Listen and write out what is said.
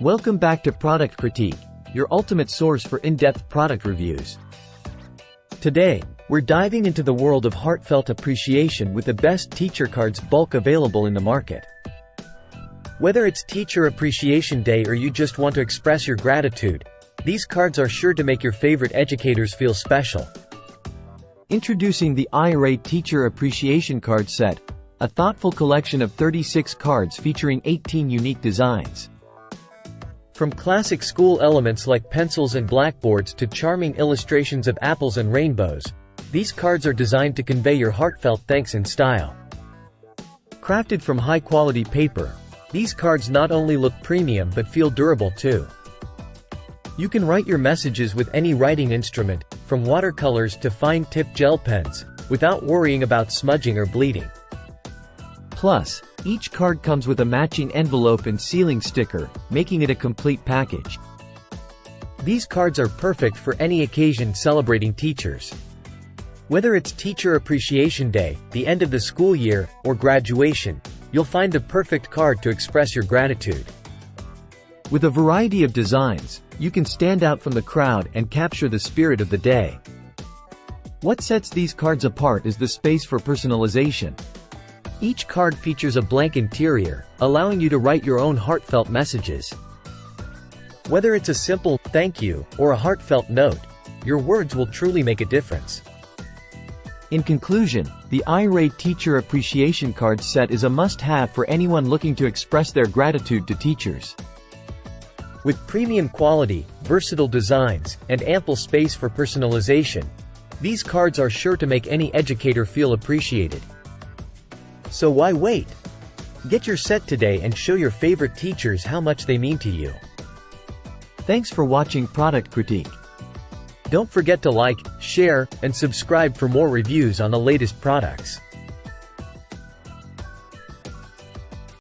Welcome back to Product Critique, your ultimate source for in-depth product reviews. Today, we're diving into the world of heartfelt appreciation with the best teacher cards bulk available in the market. Whether it's Teacher Appreciation Day or you just want to express your gratitude, these cards are sure to make your favorite educators feel special. Introducing the IRA Teacher Appreciation Card Set, a thoughtful collection of 36 cards featuring 18 unique designs. From classic school elements like pencils and blackboards to charming illustrations of apples and rainbows, these cards are designed to convey your heartfelt thanks in style. Crafted from high-quality paper, these cards not only look premium but feel durable too. You can write your messages with any writing instrument, from watercolors to fine-tipped gel pens, without worrying about smudging or bleeding. Plus, each card comes with a matching envelope and sealing sticker, making it a complete package. These cards are perfect for any occasion celebrating teachers. Whether it's Teacher Appreciation Day, the end of the school year, or graduation, you'll find the perfect card to express your gratitude. With a variety of designs, you can stand out from the crowd and capture the spirit of the day. What sets these cards apart is the space for personalization. Each card features a blank interior, allowing you to write your own heartfelt messages. Whether it's a simple "thank you" or a heartfelt note, your words will truly make a difference. In conclusion, the IRA Teacher Appreciation Card Set is a must-have for anyone looking to express their gratitude to teachers. With premium quality, versatile designs, and ample space for personalization, these cards are sure to make any educator feel appreciated. So why wait? Get your set today and show your favorite teachers how much they mean to you. Thanks for watching Product Critique. Don't forget to like, share, and subscribe for more reviews on the latest products.